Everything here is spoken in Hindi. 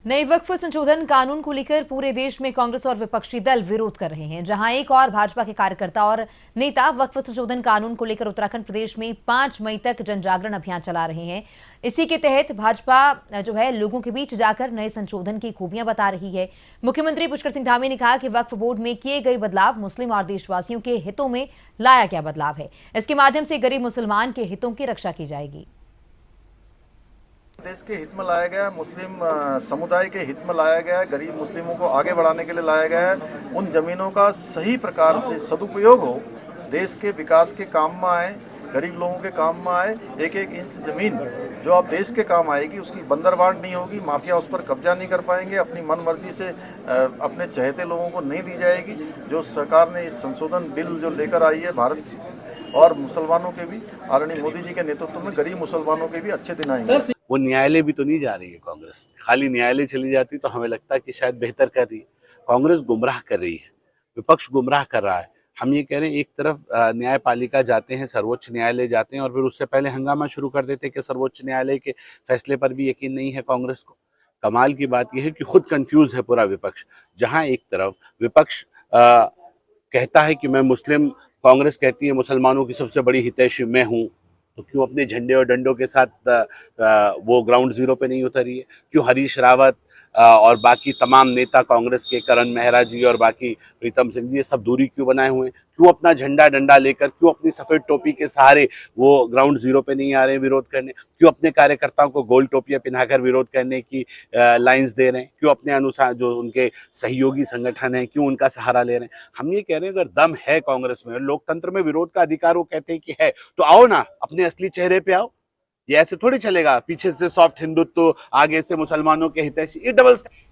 नए वक्फ संशोधन कानून को लेकर पूरे देश में कांग्रेस और विपक्षी दल विरोध कर रहे हैं। जहां एक और भाजपा के कार्यकर्ता और नेता वक्फ संशोधन कानून को लेकर उत्तराखंड प्रदेश में 5 मई तक जन जागरण अभियान चला रहे हैं। इसी के तहत भाजपा जो है लोगों के बीच जाकर नए संशोधन की खूबियां बता रही है। मुख्यमंत्री पुष्कर सिंह धामी ने कहा कि वक्फ बोर्ड में किए गए बदलाव मुस्लिम और देशवासियों के हितों में लाया गया बदलाव है। इसके माध्यम से गरीब मुसलमान के हितों की रक्षा की जाएगी। देश के हित में लाया गया है, मुस्लिम समुदाय के हित में लाया गया है, गरीब मुस्लिमों को आगे बढ़ाने के लिए लाया गया है। उन जमीनों का सही प्रकार से सदुपयोग हो, देश के विकास के काम में आए, गरीब लोगों के काम में आए। एक एक इंच जमीन जो अब देश के काम आएगी, उसकी बंदरबांट नहीं होगी, माफिया उस पर कब्जा नहीं कर पाएंगे, अपनी मन मर्जी से अपने चहेते लोगों को नहीं दी जाएगी। जो सरकार ने इस संशोधन बिल जो लेकर आई है भारत की, और मुसलमानों के भी आदरणीय मोदी जी के नेतृत्व में गरीब मुसलमानों के भी अच्छे दिन आएंगे। वो न्यायालय भी तो नहीं जा रही है कांग्रेस। खाली न्यायालय चली जाती तो हमें लगता है कि शायद बेहतर कर रही है। कांग्रेस गुमराह कर रही है, विपक्ष गुमराह कर रहा है। हम ये कह रहे हैं, एक तरफ न्यायपालिका जाते हैं, सर्वोच्च न्यायालय जाते हैं और फिर उससे पहले हंगामा शुरू कर देते हैं कि सर्वोच्च न्यायालय के फैसले पर भी यकीन नहीं है कांग्रेस को। कमाल की बात यह है कि खुद कंफ्यूज है पूरा विपक्ष। जहां एक तरफ विपक्ष कहता है कि मैं मुस्लिम, कांग्रेस कहती है मुसलमानों की सबसे बड़ी हितैषी मैं हूं, तो क्यों अपने झंडे और डंडों के साथ वो ग्राउंड जीरो पे नहीं उतरी है? क्यों हरीश रावत और बाकी तमाम नेता कांग्रेस के, करण मेहरा जी और बाकी प्रीतम सिंह जी, ये सब दूरी क्यों बनाए हुए हैं? क्यों अपना झंडा डंडा लेकर, क्यों अपनी सफेद टोपी के सहारे वो ग्राउंड जीरो पे नहीं आ रहे हैं विरोध करने? क्यों अपने कार्यकर्ताओं को गोल टोपियां पहनाकर विरोध करने की लाइंस दे रहे हैं? क्यों अपने अनुसार जो उनके सहयोगी संगठन है, क्यों उनका सहारा ले रहे हैं? हम ये कह रहे हैं, अगर दम है कांग्रेस में, लोकतंत्र में विरोध का अधिकार वो कहते हैं कि है, तो आओ ना, अपने असली चेहरे पे आओ। ये ऐसे थोड़ी चलेगा, पीछे से सॉफ्ट हिंदुत्व, आगे से मुसलमानों के हितैषी, ये डबल